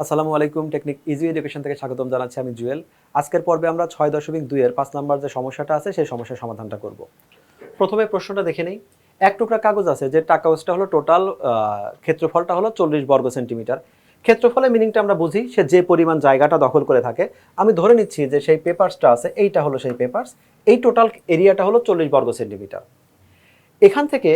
আসসালামু আলাইকুম। Technique easy education থেকে স্বাগতম জানাচ্ছি, আমি জুয়েল। আজকের পর্বে আমরা 6.2 এর 5 নাম্বার যে সমস্যাটা আছে সেই সমস্যার সমাধানটা করব। প্রথমে প্রশ্নটা দেখে নেই। এক টুকরা কাগজ আছে, যে কাগজটা হলো টোটাল ক্ষেত্রফলটা হলো 40 বর্গ সেন্টিমিটার। ক্ষেত্রফলের মিনিংটা আমরা বুঝি, সে যে পরিমাণ জায়গাটা দখল করে থাকে। আমি ধরে নিচ্ছি যে সেই পেপারসটা আছে, এইটা হলো সেই পেপারস। এই টোটাল এরিয়াটা হলো 40 বর্গ সেন্টিমিটার। এখান থেকে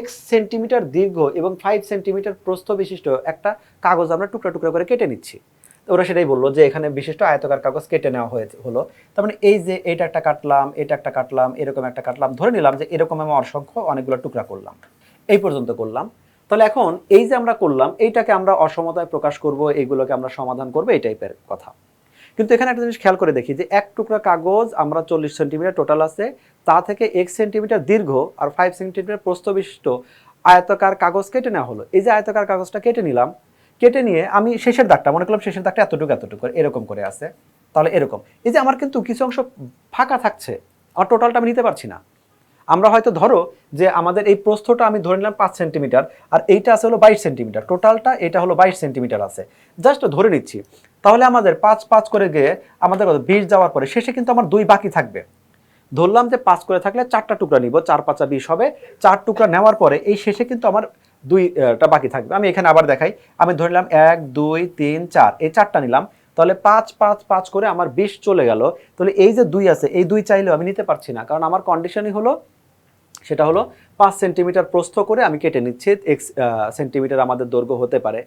x সেন্টিমিটার দীর্ঘ এবং 5 সেন্টিমিটার প্রস্থ বিশিষ্ট একটা কাগজ আমরা টুকরা টুকরা করে কেটে নিচ্ছি। তো ওরা সেটাই বললো যে এখানে বিশিষ্ট আয়তাকার কাগজ কেটে নেওয়া হলো। তার মানে এই যে এটা একটা কাটলাম, এটা একটা কাটলাম, এরকম একটা কাটলাম, ধরে নিলাম যে এরকম আমি অসংখ্য অনেকগুলো টুকরা করলাম, এই পর্যন্ত করলাম। তাহলে এখন এই যে আমরা করলাম, এইটাকে আমরা অসমতায় প্রকাশ করব, এইগুলোকে আমরা সমাধান করবো, এই টাইপের কথা। কিন্তু এখানে একটা জিনিস খেয়াল করে দেখি যে এক টুকরা কাগজ আমরা 40 সেন্টিমিটার টোটাল আছে, তা থেকে 1 সেন্টিমিটার দীর্ঘ আর 5 সেন্টিমিটার প্রস্থ বিশিষ্ট আয়তাকার কাগজ কেটে নেওয়া হলো। এই যে আয়তাকার কাগজটা কেটে নিলাম, কেটে নিয়ে আমি শেষের দাগটা মনে করলাম, শেষের দাগটা এতটুকু এতটুকু করে এরকম করে আছে। তাহলে এরকম এই যে আমার কিন্তু কিছু অংশ ফাঁকা থাকছে, আর টোটালটা আমি নিতে পারছি না। আমরা হয়তো ধরো যে আমাদের এই প্রস্থটা আমি ধরে নিলাম 5 সেন্টিমিটার, আর এইটা আছে হলো 22 সেন্টিমিটার, টোটালটা এটা হলো 22 সেন্টিমিটার আছে, জাস্ট ধরে নিচ্ছি। তাহলে আমাদের 5 5 করে গিয়ে আমাদের 20 যাওয়ার পরে শেষে কিন্তু আমার 2 বাকি থাকবে। ধরলাম যে 5 করে থাকলে 4টা টুকরা নিব, 4 5 20 হবে। 4 টুকরা নেওয়ার পরে এই শেষে কিন্তু আমার 2টা বাকি থাকবে। আমি এখানে আবার দেখাই, আমি ধরলাম 1 2 3 4, এই 4টা নিলাম। তাহলে 5 5 5 করে আমার 20 চলে গেল। তাহলে এই যে 2 আছে, এই 2 চাইলেও আমি নিতে পারছি না, কারণ আমার কন্ডিশনই হলো, সেটা হলো 5 সেন্টিমিটার প্রস্থ করে আমি কেটে নিচ্ছি, এক্স সেন্টিমিটার আমাদের দৈর্ঘ্য হতে পারে।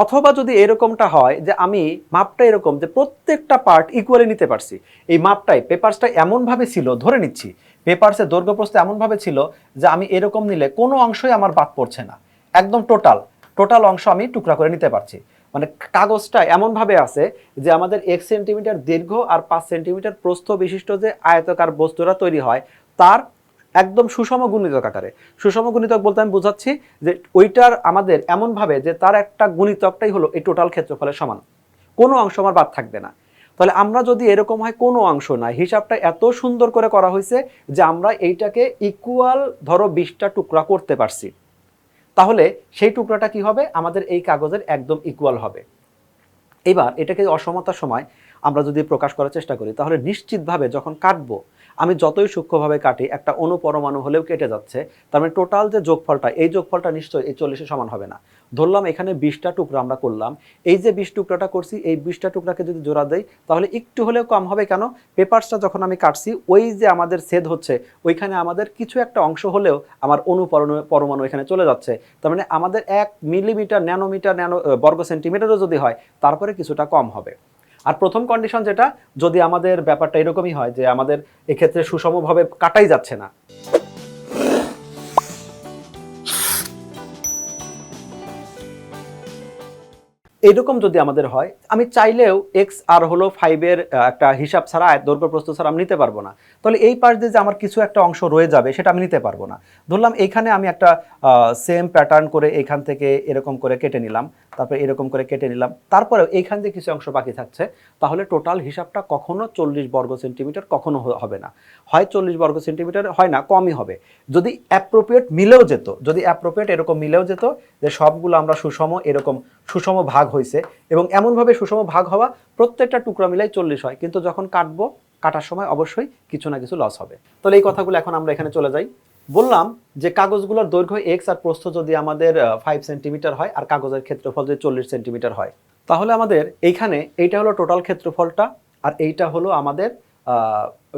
অথবা যদি এরকমটা হয় যে আমি মাপটা এরকম যে প্রত্যেকটা পার্ট ইকুয়ালি নিতে পারছি, এই মাপটাই পেপারসটা এমনভাবে ছিল, ধরে নিচ্ছি পেপারসের দৈর্ঘ্য প্রস্থ এমনভাবে ছিল যে আমি এরকম নিলে কোনো অংশই আমার বাদ পড়ছে না, একদম টোটাল টোটাল অংশ আমি টুকরা করে নিতে পারছি। মানে কাগজটা এমনভাবে আছে যে আমাদের 1 সেন্টিমিটার দীর্ঘ আর 5 সেন্টিমিটার প্রস্থ বিশিষ্ট যে আয়তাকার বস্তুটা তৈরি হয়, তার একদম সুষম গুণিতক আকারে। সুষম গুণিতক বলতে আমি বোঝাচ্ছি যে ওইটার আমাদের এমনভাবে যে তার একটা গুণিতকটাই হলো এই টোটাল ক্ষেত্রফলের সমান, কোনো অংশ আমার বাদ থাকবে না। তাহলে আমরা যদি এরকম হয় কোনো অংশ নাই, হিসাবটা এত সুন্দর করে করা হয়েছে যে আমরা এইটাকে ইকুয়াল ধরো 20টা টুকরা করতে পারছি, তাহলে সেই টুকরাটা কি হবে, আমাদের এই কাগজের একদম ইকুয়াল হবে। এবার এটাকে অসমতার সময় আমরা যদি প্রকাশ করার চেষ্টা করি, তাহলে নিশ্চিতভাবে যখন কাটবো, আমি যতই সূক্ষ্মভাবে কাটি একটা অণুপরমাণু হলেও কেটে যাচ্ছে। তার মানে টোটাল যে যোগফলটা, এই যোগফলটা নিশ্চয়ই এই 40-এর সমান হবে না। ধরলাম এখানে 20টা টুকরা আমরা করলাম, এই যে 20 টুকরাটা করছি, এই 20টা টুকরাকে যদি জোড়া দেই তাহলে একটু হলেও কম হবে। কেন? পেপারসটা যখন আমি কাটছি, ওই যে আমাদের ছেদ হচ্ছে, ওইখানে আমাদের কিছু একটা অংশ হলেও আমার পরমাণু এখানে চলে যাচ্ছে। তার মানে আমাদের 1 মিলিমিটার ন্যানোমিটার বর্গ সেন্টিমিটারও যদি হয়, তারপরে কিছুটা কম হবে। আর প্রথম কন্ডিশন যেটা, যদি আমাদের ব্যাপারটা এরকমই হয় যে আমাদের এক্ষেত্রে সুষমভাবে কাটাই যাচ্ছে না, এরকম যদি আমাদের হয়, আমি চাইলেও এক্স আর হলো 5-এর একটা হিসাব ছাড়া, দৈর্ঘ্য প্রস্থ ছাড়া আমি নিতে পারবো না। তাহলে এই পাশ দিয়ে যে আমার কিছু একটা অংশ রয়ে যাবে, সেটা আমি নিতে পারবো না। ধরলাম এইখানে আমি একটা সেম প্যাটার্ন করে এখান থেকে এরকম করে কেটে নিলাম, তারপরে এরকম করে কেটে নিলাম, তারপরে এইখান দিয়ে কিছু অংশ বাকি থাকছে। তাহলে টোটাল হিসাবটা কখনো 40 বর্গ সেন্টিমিটার কখনো হবে না, হয় 40 বর্গ সেন্টিমিটার হয় না, কমই হবে। যদি অ্যাপ্রোপ্রিয়েট মিলেও যেত, যদি অ্যাপ্রোপ্রিয়েট এরকম মিলেও যেত যে সবগুলো আমরা সুষম, এরকম সুষম ভাগ হয়েছে, এবং এমনভাবে সুষম ভাগ হওয়া প্রত্যেকটা টুকরা মিলাই 40 হয়, কিন্তু যখন কাটবো, কাটার সময় অবশ্যই কিছু না কিছু লস হবে। তাহলে এই কথাগুলো এখন আমরা এখানে চলে যাই। বললাম যে কাগজগুলোর দৈর্ঘ্য এক্স আর প্রস্থ যদি আমাদের 5 সেন্টিমিটার হয়, আর কাগজের ক্ষেত্রফল যদি 40 সেন্টিমিটার হয়, তাহলে আমাদের এইখানে এইটা হলো টোটাল ক্ষেত্রফলটা, আর এইটা হলো আমাদের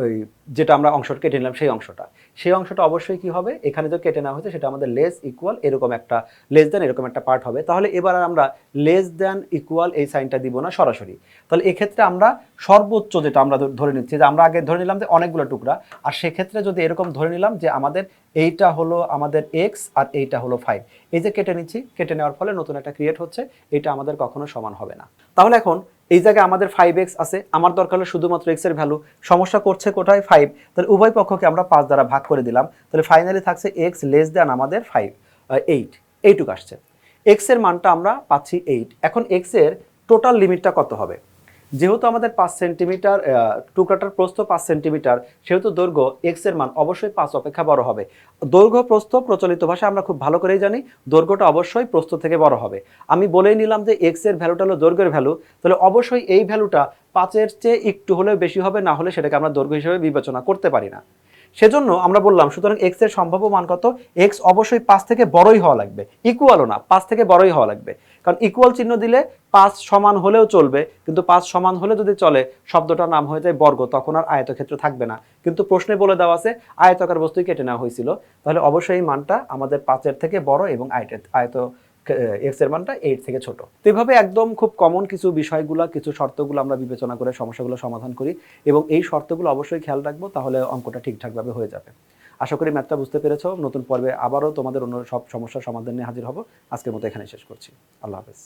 ওই যেটা আমরা অংশটা কেটে নিলাম সেই অংশটা অবশ্যই কি হবে, এখানে যে কেটে নেওয়া হয়েছে সেটা আমাদের লেস ইকুয়াল এরকম একটা, লেস দেন এরকম একটা পার্ট হবে। তাহলে এবার আমরা লেস দেন ইকুয়াল এই সাইনটা দিব না সরাসরি। তাহলে এক্ষেত্রে আমরা সর্বোচ্চ যেটা আমরা ধরে নিচ্ছি, যে আমরা আগে ধরে নিলাম যে অনেকগুলো টুকরা, আর সেক্ষেত্রে যদি এরকম ধরে নিলাম যে আমাদের এইটা হলো আমাদের এক্স আর এইটা হলো 5, এই যে কেটে নিচ্ছি, কেটে নেওয়ার ফলে নতুন একটা ক্রিয়েট হচ্ছে, এটা আমাদের কখনো সমান হবে না। তাহলে এখন এই জায়গায় আমাদের 5x আছে, আমার দরকার হলো শুধুমাত্র x এর ভ্যালু, সমস্যা করছে কোথায় 5, তাহলে উভয় পক্ষকে আমরা 5 দ্বারা ভাগ করে দিলাম। তাহলে ফাইনালি থাকছে x লেস দেন আমাদের 8, এইটুক আসছে। x এর মানটা আমরা পাচ্ছি 8। এখন x এর টোটাল লিমিটটা কত হবে? যেহেতু আমাদের 5 সেন্টিমিটার টুকরাটার প্রস্থ 5 সেন্টিমিটার, সেহেতু দৈর্ঘ্য এক্স এর মান অবশ্যই 5 অপেক্ষা বড় হবে। দৈর্ঘ্য প্রস্থ প্রচলিত ভাষা আমরা খুব ভালো করেই জানি, দৈর্ঘ্যটা অবশ্যই প্রস্থ থেকে বড় হবে। আমি বলেই নিলাম যে এক্স এর ভ্যালুটা হলো দৈর্ঘ্যের ভ্যালু, তাহলে অবশ্যই এই ভ্যালুটা 5-এর চেয়ে একটু হলেও বেশি হবে, না হলে সেটাকে আমরা দৈর্ঘ্য হিসেবে বিবেচনা করতে পারি না। সেজন্য আমরা বললাম, সুতরাং এক্স এর সম্ভাব্য মান কত? এক্স অবশ্যই 5 থেকে বড়ই হওয়া লাগবে, ইকুয়ালও না, 5 থেকে বড়ই হওয়া লাগবে। কারণ ইকুয়াল চিহ্ন দিলে 5 সমান হলেও চলবে, কিন্তু 5 সমান হলে যদি চলে শব্দটার নাম হয়ে যায় বর্গ, তখন আর আয়তক্ষেত্র থাকবে না। কিন্তু প্রশ্নে বলে দেওয়া আছে আয়তাকার বস্তুই কেটে নেওয়া হয়েছিল, তাহলে অবশ্যই এই মানটা আমাদের 5-এর থেকে বড় এবং আয়ত এক্স এর মানটা 8 থেকে ছোট। তো এইভাবে একদম খুব কমন কিছু বিষয়গুলো, কিছু শর্তগুলো আমরা বিবেচনা করে সমস্যাগুলো সমাধান করি, এবং এই শর্তগুলো অবশ্যই খেয়াল রাখবো, তাহলে অঙ্কটা ঠিকঠাকভাবে হয়ে যাবে। আশা করি ম্যাথটা বুঝতে পেরেছো। নতুন পর্বে আবারও তোমাদের অন্য সব সমস্যার সমাধান নিয়ে হাজির হব। আজকের মতো এখানে শেষ করছি। আল্লাহ হাফেজ।